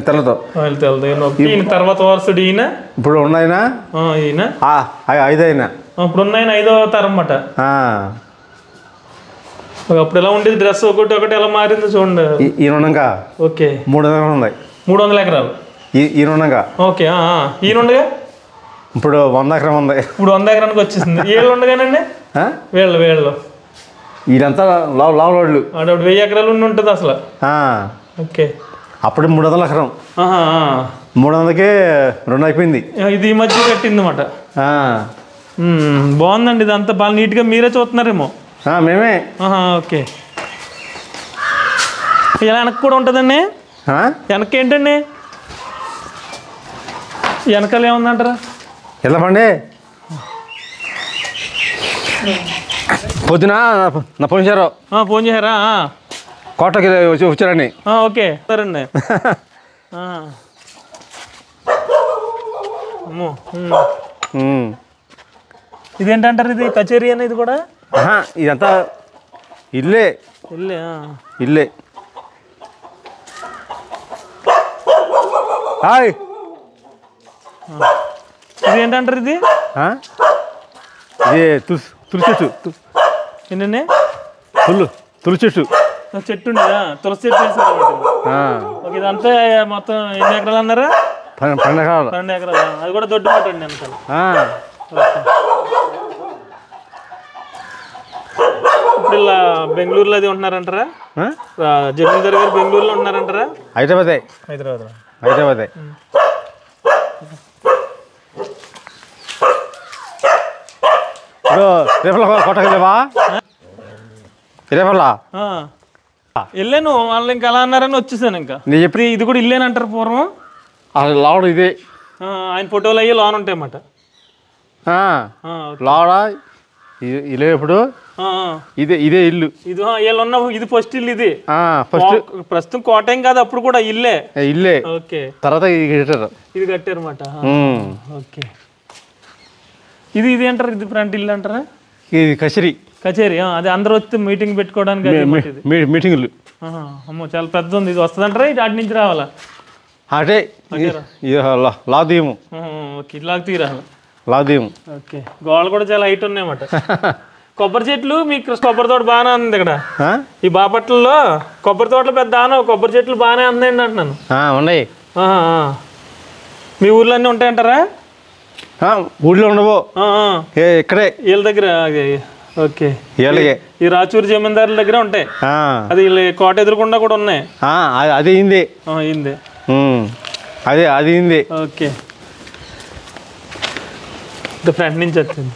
తెల్లతో ఈయన తర్వాత వారసుడు ఈయన. ఇప్పుడు ఉన్నాయన ఈయన 5 అయినా. ఇప్పుడు ఉన్నాయన 5వ తరం అన్నమాట. అప్పుడు ఎలా ఉండేది డ్రెస్ ఒకటి ఎలా మారిందో చూడండి. ఈయన ఉండగా ఓకే 300 ఎకరాలు ఉన్నాయి. 300 ఎకరాలు ఈయన ఉండగా. ఓకే. ఈయన ఉండగా ఇప్పుడు 100 ఎకరం ఉంది. ఇప్పుడు 100 ఎకరానికి వచ్చేసింది. వీళ్ళు ఉండగానండి వీళ్ళు వీళ్ళంతా లావులు. అప్పుడు 1000 ఎకరాలు ఉండి ఉంటుంది అసలు. ఓకే. అప్పుడు 300 ఎకరం. 300కే 2 అయిపోయింది. ఇది ఈ మధ్య కట్టింది అన్నమాట. బాగుందండి. ఇదంతా బాగా నీట్గా మీరే చూస్తున్నారేమో. మేమే. ఓకే. ఇలా వెనక్కి కూడా ఉంటుందండి. వెనక్కి ఏంటండి? వెనకాల ఏముందంటారా? ఎలా పండి పొద్దున నా ఫోన్ చేశారా? కోటకి వచ్చారని. ఓకే సరేండి. ఇదేంటంటారు? ఇది కచేరీ అనేది కూడా? ఇదంతా ఇల్లే. ఇది ఏంటంటారు? ఇది తులసి చెట్టు. ఏంటండి? తులసి చెట్టు. చెట్టు ఉండేదా? తులసి చెట్టు వేసారు. ఇదంతా మొత్తం ఎన్ని ఎకరాలు అన్నారా? 12 ఎకరాలు. 12 ఎకరాలు. అది కూడా దొడ్డు మాట అండి వెనకాల. ఇప్పుడు ఇలా బెంగళూరులో అది ఉంటున్నారంటారా? జమీందార్ గారు బెంగళూరులో ఉంటున్నారంటారా? హైదరాబాద్. రేపల్లా కోటకి వెళ్ళావా? రేపల్లా వెళ్ళాను. వాళ్ళు ఇంకా అలా అన్నారని వచ్చేసాను. ఇంకా ఇది కూడా ఇల్లేనంటారు పూర్వం. లావుడు ఇదే. ఆయన ఫోటోలు అయ్యి లోన్ ఉంటాయి అన్నమాట. లావుడా ఇల్లు. ఎప్పుడు ఇదే ఇల్లు. ఇది ఇది ఫస్ట్ ఇల్లు. ఇది ప్రస్తుతం కోట ఏం కాదు, అప్పుడు కూడా ఇల్లే. ఓకే. తర్వాత ఇది కట్టారు అన్నమాట. ఓకే. ఇది అంటారు? ఇది ఫ్రంట్ ఇల్లు అంటారా? ఇది కచేరీ. అది అందరూ వచ్చి మీటింగ్ పెట్టుకోవడానికి మీటింగ్లు. అమ్మో చాలా పెద్ద ఉంది. ఇది వస్తుందంటారా? ఇది అటు నుంచి రావాలా? అటే లాదీయము. ఓకే. ఇలాగ తీరాలి. లాదీయము. ఓకే. గోడలు కూడా చాలా హైట్ ఉన్నాయన్నమాట. కొబ్బరి చెట్లు. మీకు కొబ్బరి తోట బాగానే ఉంది ఇక్కడ. ఈ బాపట్లలో కొబ్బరి తోటలు పెద్ద కొబ్బరి చెట్లు బాగానే ఉన్నాయండి అంటున్నాను. ఉన్నాయి. మీ ఊర్లో అన్నీ ఉంటాయంటారా? ఊళ్ళో ఉండవు, ఇక్కడే వీళ్ళ దగ్గర. ఓకే. ఈ రాచూరు జమీందారుల దగ్గర ఉంటాయి. అది కోట ఎదురుకుండా కూడా ఉన్నాయి. అది అయింది. అది అయింది. ఓకే. ఫ్రంట్ నుంచి వచ్చింది.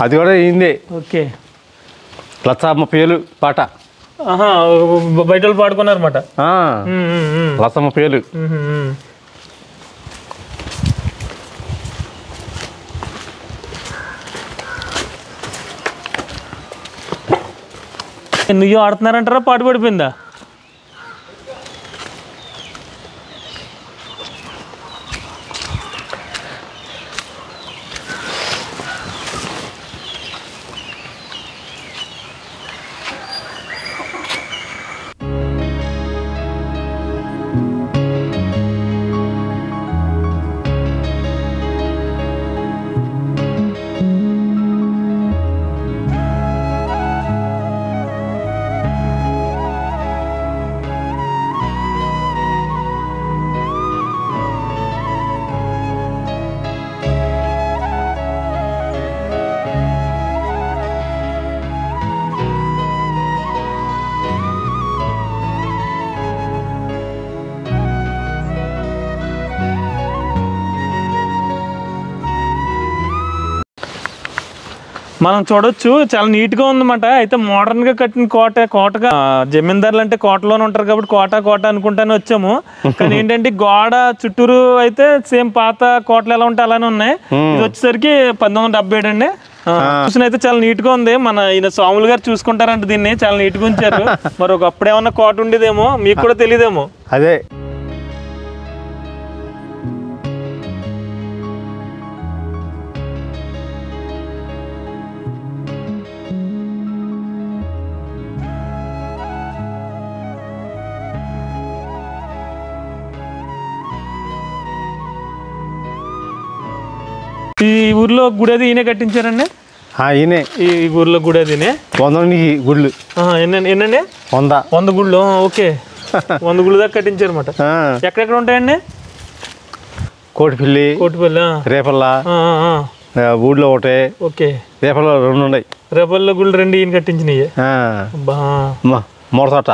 అది కూడా అయింది. ఓకే. 130,000 పాట. బయట వాళ్ళు పాడుకున్నారన్నమాట. 130,000. నువ్వు ఆడుతున్నారంటారా? పాటు పడిపోయిందా? మనం చూడొచ్చు చాలా నీట్గా ఉందన్నమాట. అయితే మోడర్న్గా కట్టిన కోటగా జమీందారులు అంటే కోటలోనే ఉంటారు కాబట్టి కోట అనుకుంటానే వచ్చాము. కానీ ఏంటంటే గోడ చుట్టూరు అయితే సేమ్ పాత కోటలు ఎలా ఉంటాయి అలానే ఉన్నాయి. ఇది వచ్చేసరికి 1977 అండి. చూసిన అయితే చాలా నీట్ గా ఉంది. మన ఈయన స్వాములు గారు చూసుకుంటారంట దీన్ని, చాలా నీట్ గా ఉంచారు. మరి ఒకప్పుడు ఏమన్నా కోట ఉండేదేమో, మీకు కూడా తెలియదేమో. అదే ఈ ఊర్లో గుడి అది ఈయనే కట్టించారండి? ఈయనే. ఈ ఊర్లో గుడి అదినే 100 గుళ్ళు. ఎన్నండి? 100 గుళ్ళు. ఓకే, 100 గుళ్ళు దాకా కట్టించారు అనమాట. ఎక్కడెక్కడ ఉంటాయండి? కోటిపల్లి, రేపల్ల, ఊళ్ళో ఒకటే. ఓకే, రేపల్లో 2 ఉన్నాయి. రేపల్లో గుళ్ళు 2 ఈయన కట్టించినాయి. మూడతోట.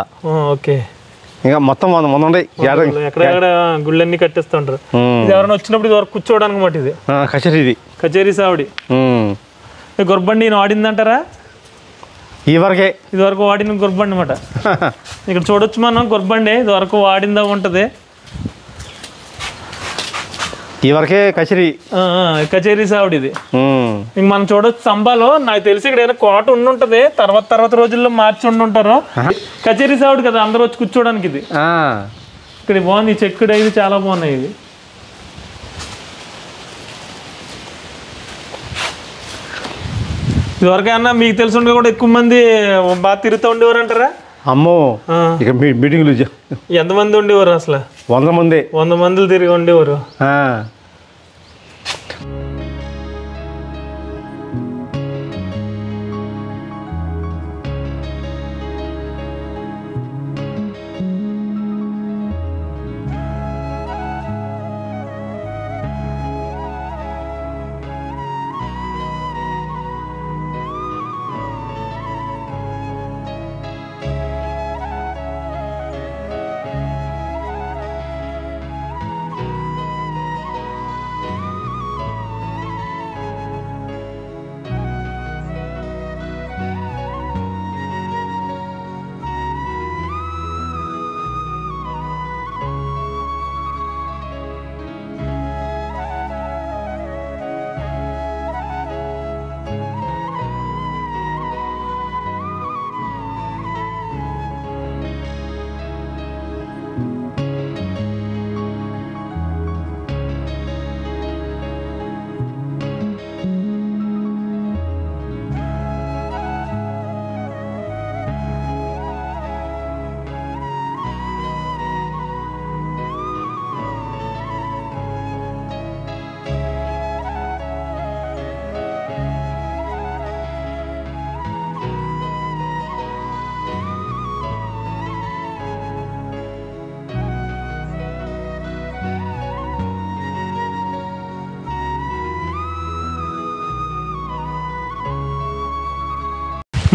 ఓకే, ఇంకా మొత్తం 100 ఉన్నాయి. ఎక్కడెక్కడ గుళ్ళన్నీ కట్టేస్తూ ఉంటారు. ఇది ఎవరైనా వచ్చినప్పుడు ఇది వరకు కూర్చోవడానికి మాట. ఇది కచేరీ సావిడి. గుర్బండి ఈయన వాడిందంటారా? ఇది వరకు వాడిన గుర్బండి అనమాట. ఇక్కడ చూడొచ్చు మనం గుర్బండి ఇది వరకు వాడిందా ఉంటది. కచేరీ సావిడి ఇది. ఇంక మనం చూడొచ్చు సంబాలో. నాకు తెలిసి ఇక్కడ ఏదైనా కోట ఉండుంటది, తర్వాత రోజుల్లో మార్చి ఉండుంటారు. కచేరీ సావిడి కదా, అందరూ వచ్చి కూర్చోడానికి. ఇది ఇక్కడ బాగుంది, చెక్కుడు ఇది చాలా బాగున్నాయి. ఇది ఇదివరకు అన్నా మీకు తెలుసుండే కూడా ఎక్కువ మంది బాగా తిరుగుతూ ఉండేవారు అంటారా? అమ్మో, ఇక మీటింగ్లు ఎంతమంది ఉండేవారు అసలు? 100 మంది. 100 మందిలు తిరిగి ఉండేవారు.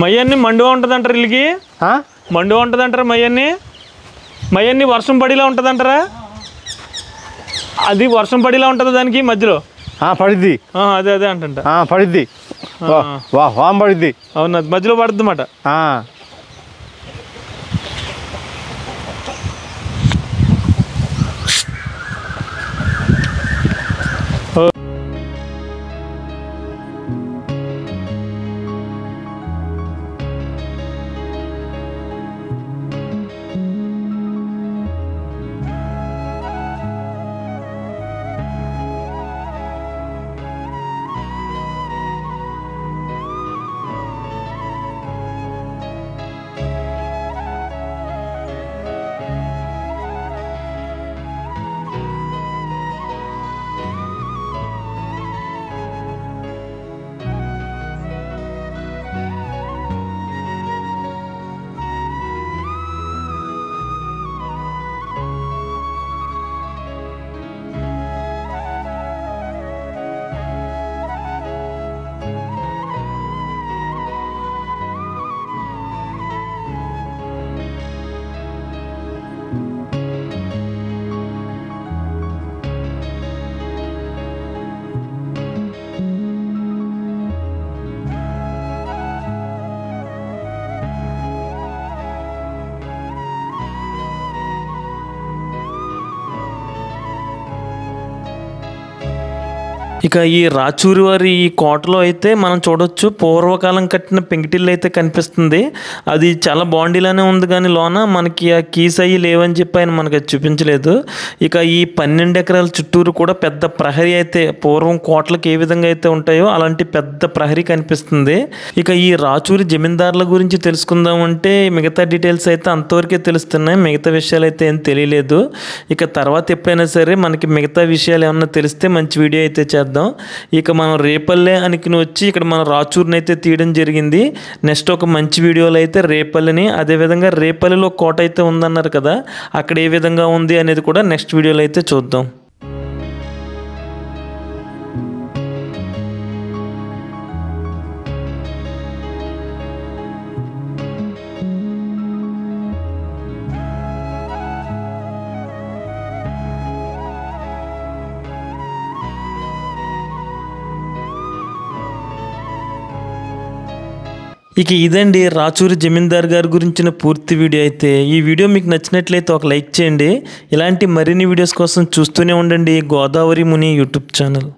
మయ్యన్ని మండుగా ఉంటుంది అంటారు. వీళ్ళకి మండుగా ఉంటుంది అంటారా? మయ్యన్ని వర్షం పడిలా ఉంటుంది అంటారా? అది వర్షం పడిలా ఉంటుంది దానికి మధ్యలో పడిద్ది. అదే అంట పడిద్ది. పడిద్ది. అవును, అది మధ్యలో పడుద్ది అన్నమాట. ఇక ఈ రాచూరి వారి ఈ కోటలో అయితే మనం చూడొచ్చు పూర్వకాలం కట్టిన పెంకిటిల్లు అయితే కనిపిస్తుంది. అది చాలా బాండీలానే ఉంది కానీ లోన మనకి ఆ కీస్ అయ్యి లేవని చెప్పి ఆయన మనకి అది చూపించలేదు. ఇక ఈ 12 ఎకరాల చుట్టూరు కూడా పెద్ద ప్రహరీ అయితే పూర్వం కోటలకు ఏ విధంగా అయితే ఉంటాయో అలాంటి పెద్ద ప్రహరీ కనిపిస్తుంది. ఇక ఈ రాచూరి జమీందారుల గురించి తెలుసుకుందామంటే మిగతా డీటెయిల్స్ అయితే అంతవరకే తెలుస్తున్నాయి, మిగతా విషయాలు అయితే ఏం తెలియలేదు. ఇక తర్వాత ఎప్పుడైనా సరే మనకి మిగతా విషయాలు ఏమన్నా తెలిస్తే మంచి వీడియో అయితే చేద్దాం. ఇక మనం రేపల్లె అనుకుని వచ్చి ఇక్కడ మనం రాచూరిని అయితే తీయడం జరిగింది. నెక్స్ట్ ఒక మంచి వీడియోలో అయితే రేపల్లెని, అదేవిధంగా రేపల్లెలో కోట అయితే ఉందన్నారు కదా, అక్కడ ఏ విధంగా ఉంది అనేది కూడా నెక్స్ట్ వీడియోలో అయితే చూద్దాం. ఇక ఇదండి రాచూరి జమీందార్ గారి గురించిన పూర్తి వీడియో అయితే. ఈ వీడియో మీకు నచ్చినట్లయితే ఒక లైక్ చేయండి. ఇలాంటి మరిన్ని వీడియోస్ కోసం చూస్తూనే ఉండండి గోదావరి ముని యూట్యూబ్ ఛానల్.